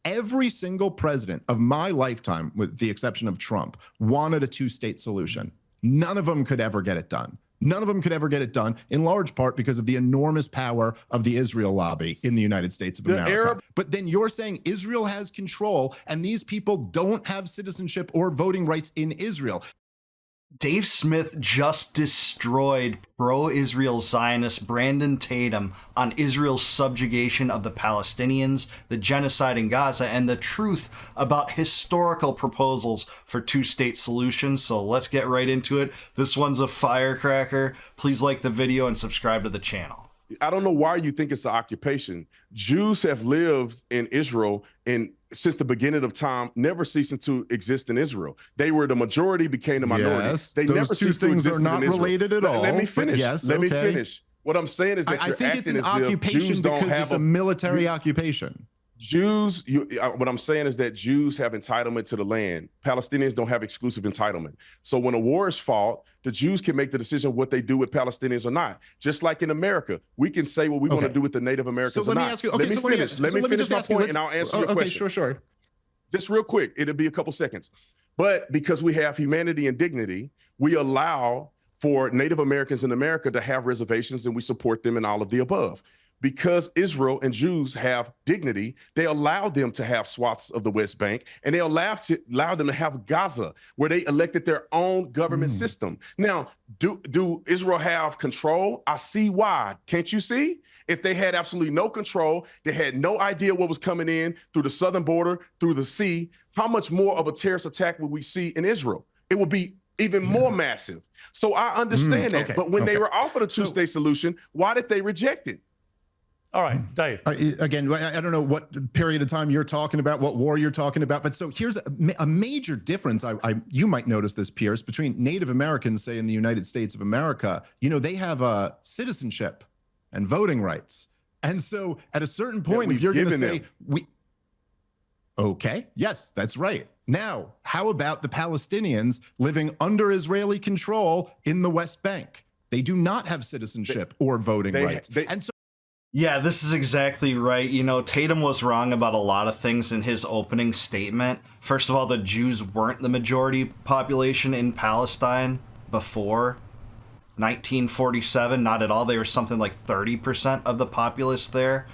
Every single president of my lifetime, with the exception of Trump, wanted a two-state solution. None of them could ever get it done. None of them could ever get it done, in large part because of the enormous power of the Israel lobby in the United States of America. But then you're saying Israel has control, and these people don't have citizenship or voting rights in Israel. Dave Smith just destroyed pro-Israel Zionist Brandon Tatum on Israel's subjugation of the Palestinians, the genocide in Gaza, and the truth about historical proposals for two-state solutions. So let's get right into it. This one's a firecracker. Please like the video and subscribe to the channel. I don't know why you think it's an occupation. Jews have lived in Israel since the beginning of time, never ceasing to exist in Israel. They were the majority, became the minority. Yes, they never two things are not related at all. Let me finish. Yes, let me finish. What I'm saying is that I think it's an occupation because it's a military occupation. Jews, what I'm saying is that Jews have entitlement to the land. Palestinians don't have exclusive entitlement. So when a war is fought, the Jews can make the decision what they do with Palestinians or not. Just like in America, we can say what we want to do with the Native Americans or not. Ask you, okay, let me finish my point and I'll answer your question. Sure. Just real quick, it'll be a couple seconds. But because we have humanity and dignity, we allow for Native Americans in America to have reservations, and we support them in all of the above. Because Israel and Jews have dignity, they allow them to have swaths of the West Bank, and they allow them to have Gaza, where they elected their own government system. Now, do Israel have control? I see why. Can't you see? If they had absolutely no control, they had no idea what was coming in through the southern border, through the sea, how much more of a terrorist attack would we see in Israel? It would be even more massive. So I understand that. But when they were offered a two-state solution, why did they reject it? All right, Dave. Again, I don't know what period of time you're talking about, what war you're talking about, but so here's a major difference. You might notice this, Pierce, between Native Americans, say in the United States of America. You know, they have citizenship and voting rights, and so at a certain point, if you're going to say okay, yes, that's right. Now, how about the Palestinians living under Israeli control in the West Bank? They do not have citizenship or voting rights, and so. Yeah, this is exactly right. You know, Tatum was wrong about a lot of things in his opening statement. First of all, the Jews weren't the majority population in Palestine before 1947. Not at all. They were something like 30% of the populace there.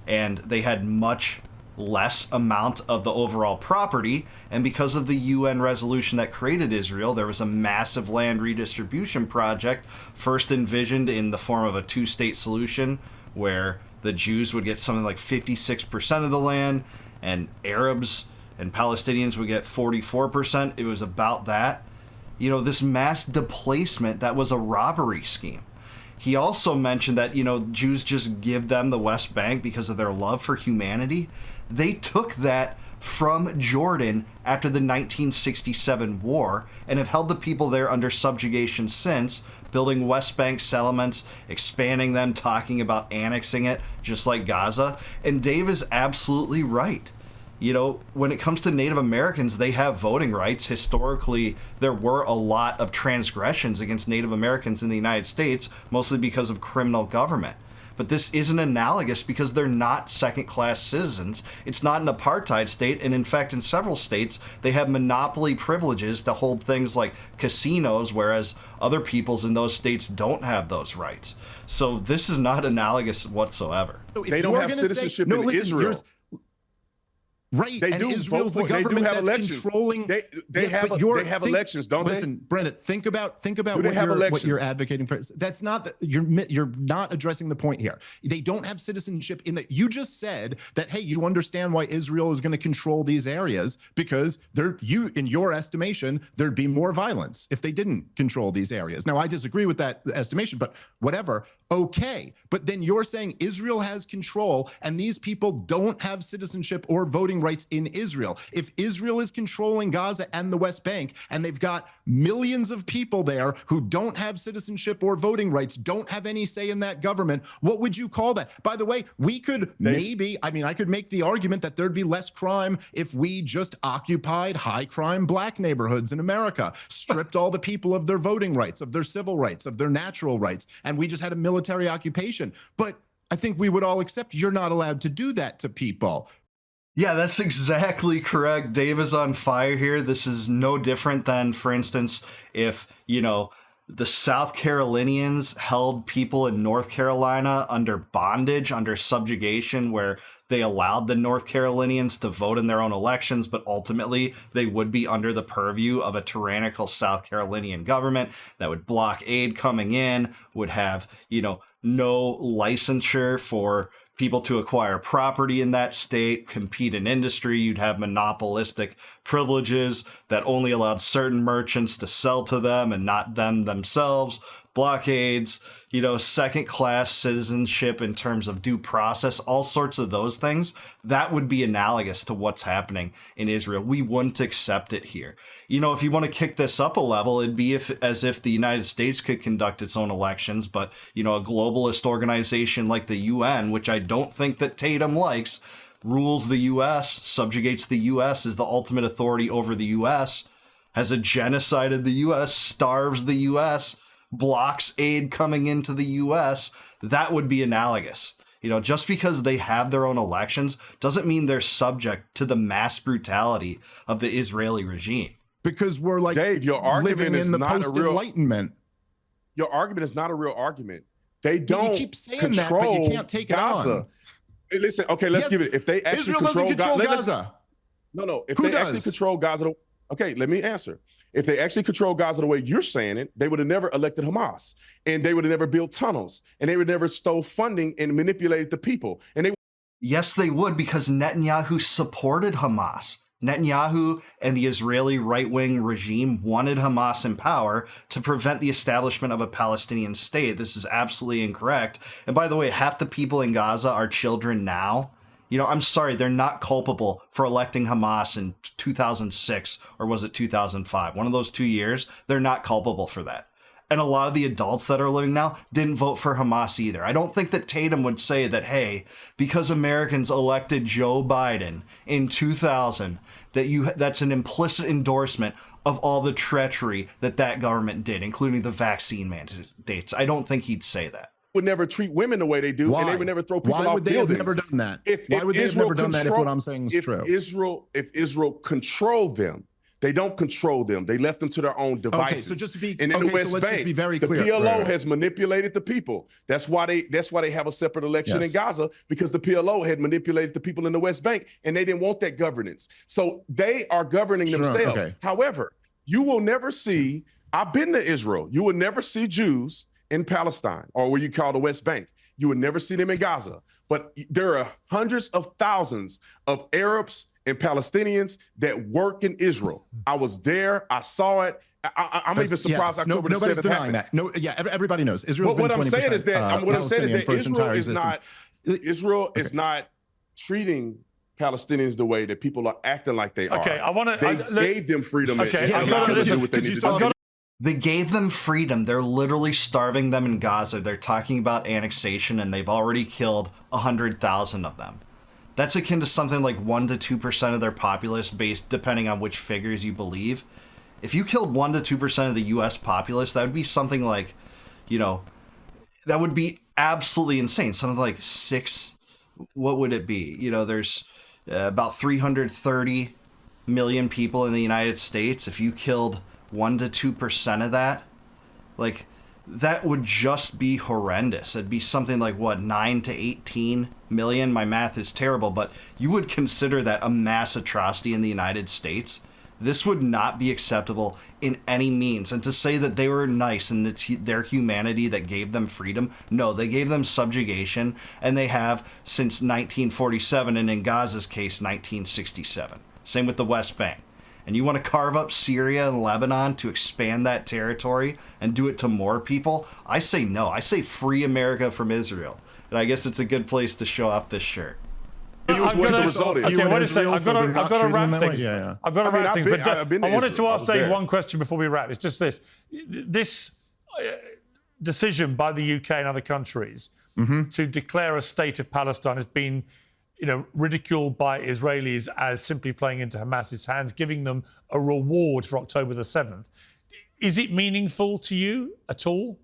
And they had much less amount of the overall property. And because of the UN resolution that created Israel, there was a massive land redistribution project, first envisioned in the form of a two-state solution, where the Jews would get something like 56% of the land, and Arabs and Palestinians would get 44%. It was about that. You know, this mass displacement, that was a robbery scheme. He also mentioned that, you know, Jews just give them the West Bank because of their love for humanity. They took that from Jordan after the 1967 war and have held the people there under subjugation since, building West Bank settlements, expanding them, talking about annexing it, just like Gaza. And Dave is absolutely right. You know, when it comes to Native Americans, they have voting rights. Historically, there were a lot of transgressions against Native Americans in the United States, mostly because of criminal government. But this isn't analogous because they're not second-class citizens. It's not an apartheid state, and in fact, in several states, they have monopoly privileges to hold things like casinos, whereas other peoples in those states don't have those rights. So this is not analogous whatsoever. So they don't have citizenship in Israel. Right, they and do Israel's vote, the government they do have that's elections. Controlling. They have elections, don't they? Listen, Brandon, think about what you're advocating for. That's not you're not addressing the point here. They don't have citizenship in that. You just said that, hey, you understand why Israel is going to control these areas because in your estimation, there'd be more violence if they didn't control these areas. Now, I disagree with that estimation, but whatever. Okay, but then you're saying Israel has control and these people don't have citizenship or voting rights in Israel. If Israel is controlling Gaza and the West Bank and they've got millions of people there who don't have citizenship or voting rights, don't have any say in that government, what would you call that? By the way, we could I could make the argument that there'd be less crime if we just occupied high crime black neighborhoods in America, stripped all the people of their voting rights, of their civil rights, of their natural rights, and we just had a military occupation. But I think we would all accept you're not allowed to do that to people. Yeah, that's exactly correct. Dave is on fire here. This is no different than, for instance, if, the South Carolinians held people in North Carolina under bondage, under subjugation, where they allowed the North Carolinians to vote in their own elections, but ultimately they would be under the purview of a tyrannical South Carolinian government that would block aid coming in, would have, no licensure for people to acquire property in that state, compete in industry. You'd have monopolistic privileges that only allowed certain merchants to sell to them and not them themselves. Blockades, second-class citizenship in terms of due process, all sorts of those things. That would be analogous to what's happening in Israel. We wouldn't accept it here. If you want to kick this up a level, it'd be as if the United States could conduct its own elections, but, a globalist organization like the UN, which I don't think that Tatum likes, rules the U.S., subjugates the U.S., is the ultimate authority over the U.S., has a genocided the U.S., starves the U.S., blocks aid coming into the U.S., that would be analogous. Just because they have their own elections doesn't mean they're subject to the mass brutality of the Israeli regime. Because we're like Dave, your argument living is in the not post-Enlightenment. Your argument is not a real argument. They don't You keep saying that, but you can't take Gaza. it on. Hey, listen, okay, let's give it. If they actually Israel doesn't control Gaza. No. If Who they does? actually control Gaza, okay, let me answer. If they actually control Gaza the way you're saying it, they would have never elected Hamas, and they would have never built tunnels, and they would never stole funding and manipulated the people. And Yes, they would, because Netanyahu supported Hamas. Netanyahu and the Israeli right-wing regime wanted Hamas in power to prevent the establishment of a Palestinian state. This is absolutely incorrect. And by the way, half the people in Gaza are children now. I'm sorry, they're not culpable for electing Hamas in 2006, or was it 2005? One of those 2 years, they're not culpable for that. And a lot of the adults that are living now didn't vote for Hamas either. I don't think that Tatum would say that, hey, because Americans elected Joe Biden in 2000, that's an implicit endorsement of all the treachery that government did, including the vaccine mandates. I don't think he'd say that. Would never treat women the way they do, and they would never throw people off buildings. Why would they have never done that? Why would they have never done that if what I'm saying is true? If Israel controlled them, they don't control them. They left them to their own devices. Okay, so just to be and in the West let's Bank, just be very the clear. PLO has manipulated the people. That's why they have a separate election in Gaza, because the PLO had manipulated the people in the West Bank, and they didn't want that governance. So they are governing themselves. Okay. However, you will never see. I've been to Israel. You will never see Jews in Palestine, or what you call the West Bank. You would never see them in Gaza. But there are hundreds of thousands of Arabs and Palestinians that work in Israel. I was there. I saw it. I'm even surprised October the 7th nobody's denying happened. that. No, everybody knows. Israel's What been 20% I'm saying is that Israel is not treating Palestinians the way that people are acting like they are. Okay, They gave them freedom. Okay, and allowed them to do what they need to do. They gave them freedom. They're literally starving them in Gaza. They're talking about annexation, and they've already killed 100,000 of them. That's akin to something like 1% to 2% of their populace, based depending on which figures you believe. If you killed 1% to 2% of the U.S. populace, that would be something like, that would be absolutely insane. Something like what would it be? There's about 330 million people in the United States. If you killed 1% to 2% of that, that would just be horrendous. It'd be something like 9 to 18 million. My math is terrible, but you would consider that a mass atrocity in the United States. This would not be acceptable in any means. And to say that they were nice and it's their humanity that gave them freedom, no, they gave them subjugation, and they have since 1947, and in Gaza's case, 1967. Same with the West Bank. And you want to carve up Syria and Lebanon to expand that territory and do it to more people? I say no. I say free America from Israel. And I guess it's a good place to show off this shirt. Okay, wait a second. I've got to wrap things. I've got to wrap things. But I wanted to ask Dave one question before we wrap. It's just this. This decision by the UK and other countries to declare a state of Palestine has been ridiculed by Israelis as simply playing into Hamas's hands, giving them a reward for October the 7th. Is it meaningful to you at all?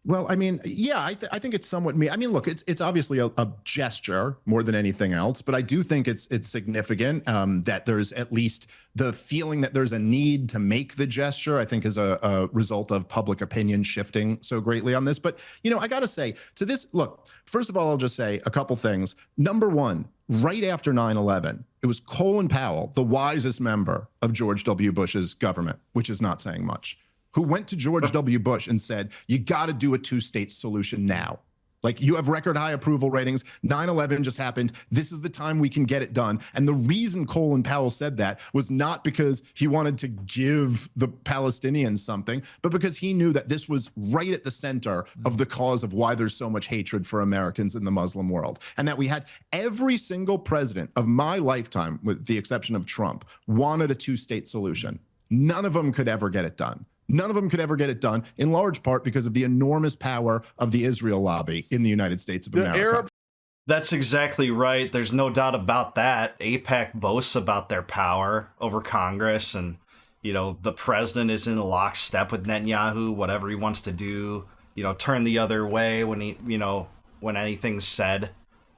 Well, I mean, yeah, I think it's somewhat me. I mean, look, it's obviously a gesture more than anything else, but I do think it's significant that there's at least the feeling that there's a need to make the gesture. I think is a result of public opinion shifting so greatly on this. But I got to say to this, look, first of all, I'll just say a couple things. Number one, right after 9/11, it was Colin Powell, the wisest member of George W. Bush's government, which is not saying much, who went to George W. Bush and said, you got to do a two-state solution now. Like, you have record high approval ratings. 9/11 just happened. This is the time we can get it done. And the reason Colin Powell said that was not because he wanted to give the Palestinians something, but because he knew that this was right at the center of the cause of why there's so much hatred for Americans in the Muslim world. And that we had every single president of my lifetime, with the exception of Trump, wanted a two-state solution. None of them could ever get it done. None of them could ever get it done, in large part because of the enormous power of the Israel lobby in the United States of America. That's exactly right. There's no doubt about that. AIPAC boasts about their power over Congress, and the president is in lockstep with Netanyahu. Whatever he wants to do, turn the other way when when anything's said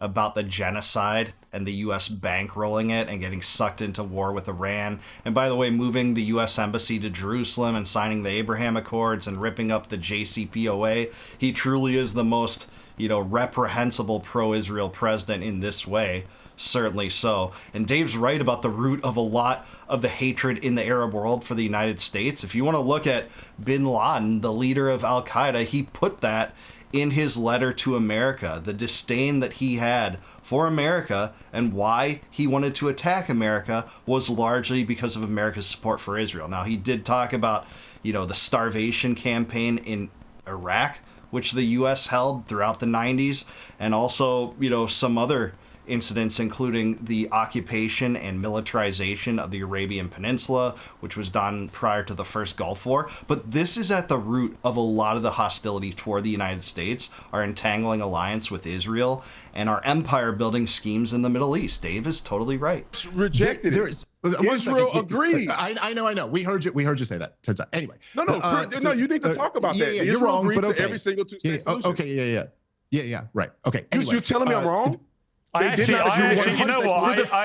about the genocide and the U.S. bankrolling it and getting sucked into war with Iran. And by the way, moving the U.S. embassy to Jerusalem and signing the Abraham Accords and ripping up the JCPOA. He truly is the most, reprehensible pro-Israel president in this way. Certainly so. And Dave's right about the root of a lot of the hatred in the Arab world for the United States. If you want to look at bin Laden, the leader of Al-Qaeda, he put that in his letter to America, the disdain that he had for America and why he wanted to attack America was largely because of America's support for Israel. Now, he did talk about, the starvation campaign in Iraq, which the U.S. held throughout the 90s, and also, some other incidents, including the occupation and militarization of the Arabian Peninsula, which was done prior to the first Gulf War. But this is at the root of a lot of the hostility toward the United States, our entangling alliance with Israel, and our empire-building schemes in the Middle East. Dave is totally right. Rejected it. Israel agreed. I know. We heard you say that. Anyway. No, you need to talk about that. Yeah, Israel you're wrong, agreed but okay. to every single two-state solution. Okay, yeah, right. Okay. Anyway, You're telling me I'm wrong? For the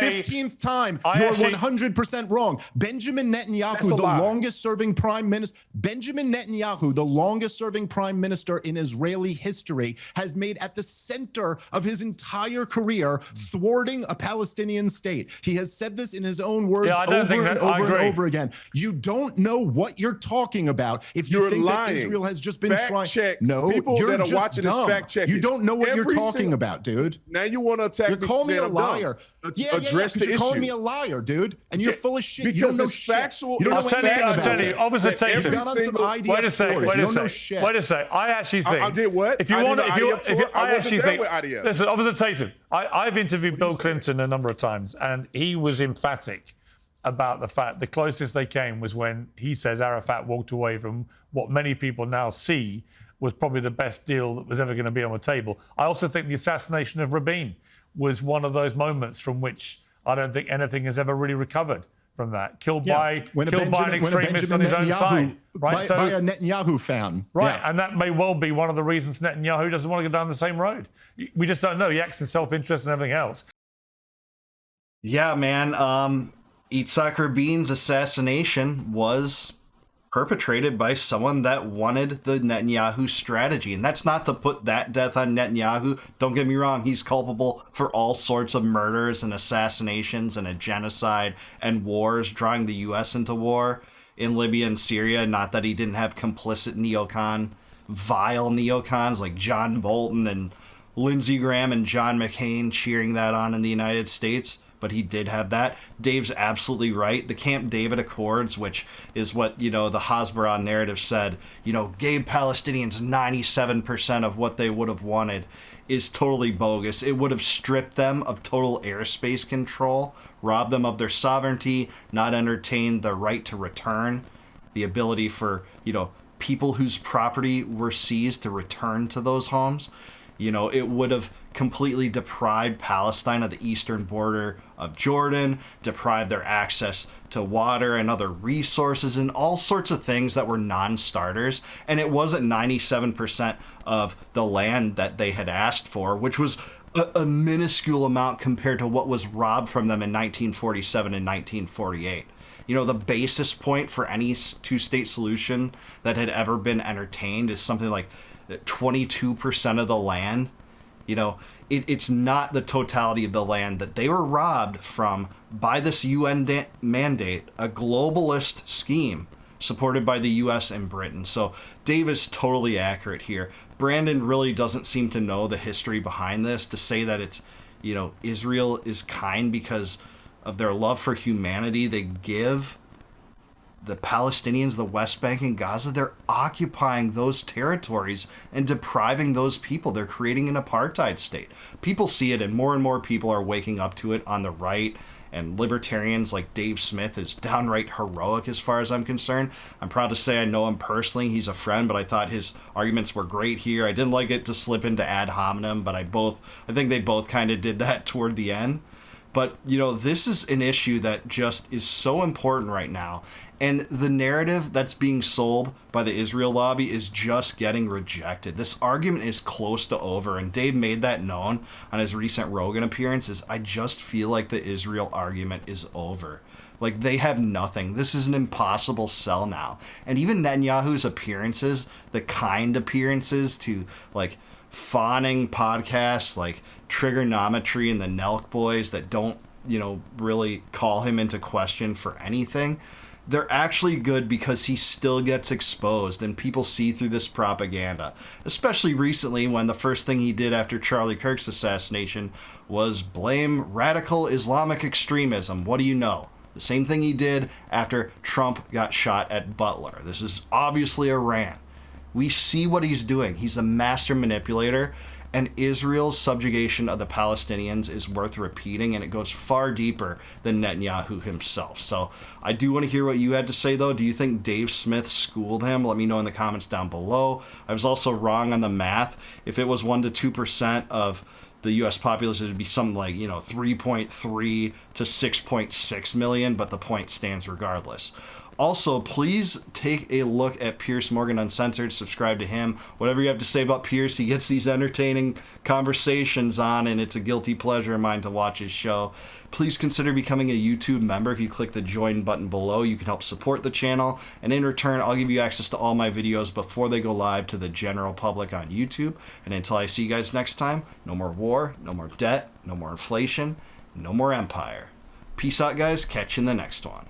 15th time, you're 100% wrong. Benjamin Netanyahu, the longest-serving prime minister, the longest-serving prime minister in Israeli history, has made at the center of his entire career thwarting a Palestinian state. He has said this in his own words over again. You don't know what you're talking about if you think that Israel has just been trying. No, people you're that are just watching dumb. this fact check. You don't know what you're talking about, dude. Now you want to attack You're calling me a liar. Address the issue. You're calling me a liar, dude, and you're full of shit. Because you don't know it's factual. You don't know I'll tell you, Officer Tatum. Wait a sec. I actually think. I did what? If you want, I actually think. Listen, Officer Tatum. I've interviewed Bill Clinton a number of times, and he was emphatic about the fact the closest they came was when he says Arafat walked away from what many people now see was probably the best deal that was ever going to be on the table. I also think the assassination of Rabin was one of those moments from which I don't think anything has ever really recovered from that. Killed by an extremist on his own side. Right? By a Netanyahu fan. Right, yeah. And that may well be one of the reasons Netanyahu doesn't want to go down the same road. We just don't know. He acts in self-interest and everything else. Yeah, man. Yitzhak Rabin's assassination was perpetrated by someone that wanted the Netanyahu strategy. And that's not to put that death on Netanyahu. Don't get me wrong. He's culpable for all sorts of murders and assassinations and a genocide and wars, drawing the U.S. into war in Libya and Syria. Not that he didn't have complicit vile neocons like John Bolton and Lindsey Graham and John McCain cheering that on in the United States. But he did have that. Dave's absolutely right. The Camp David Accords, which is what, the Hasbara narrative said, gave Palestinians 97% of what they would have wanted, is totally bogus. It would have stripped them of total airspace control, robbed them of their sovereignty, not entertained the right to return, the ability for, people whose property were seized to return to those homes. You know, it would have completely deprived Palestine of the eastern border of Jordan, deprived their access to water and other resources and all sorts of things that were non-starters. And it wasn't 97% of the land that they had asked for, which was a minuscule amount compared to what was robbed from them in 1947 and 1948. You know, the basis point for any two-state solution that had ever been entertained is something like 22% of the land. You know, it's not the totality of the land that they were robbed from by this UN mandate, a globalist scheme supported by the US and Britain. So Dave is totally accurate here. Brandon really doesn't seem to know the history behind this to say that it's, you know, Israel is kind because of their love for humanity. They give the Palestinians, the West Bank and Gaza, they're occupying those territories and depriving those people. They're creating an apartheid state. People see it, and more people are waking up to it on the right. And libertarians like Dave Smith is downright heroic as far as I'm concerned. I'm proud to say I know him personally. He's a friend, but I thought his arguments were great here. I didn't like it to slip into ad hominem, but I think they both kind of did that toward the end. But, you know, this is an issue that just is so important right now. And the narrative that's being sold by the Israel lobby is just getting rejected. This argument is close to over, and Dave made that known on his recent Rogan appearances. I just feel like the Israel argument is over. Like, they have nothing. This is an impossible sell now. And even Netanyahu's appearances, the kind appearances to, like, fawning podcasts like Trigonometry and the Nelk Boys that don't, you know, really call him into question for anything, they're actually good because he still gets exposed and people see through this propaganda. Especially recently when the first thing he did after Charlie Kirk's assassination was blame radical Islamic extremism. What do you know? The same thing he did after Trump got shot at Butler. This is obviously Iran. We see what he's doing. He's a master manipulator. And Israel's subjugation of the Palestinians is worth repeating, and it goes far deeper than Netanyahu himself. So I do want to hear what you had to say, though. Do you think Dave Smith schooled him? Let me know in the comments down below. I was also wrong on the math. If it was 1% to 2% of the U.S. populace, it would be something like, 3.3 to 6.6 million, but the point stands regardless. Also, please take a look at Piers Morgan Uncensored. Subscribe to him. Whatever you have to say about Piers, he gets these entertaining conversations on, and it's a guilty pleasure of mine to watch his show. Please consider becoming a YouTube member. If you click the join button below, you can help support the channel. And in return, I'll give you access to all my videos before they go live to the general public on YouTube. And until I see you guys next time, no more war, no more debt, no more inflation, no more empire. Peace out, guys. Catch you in the next one.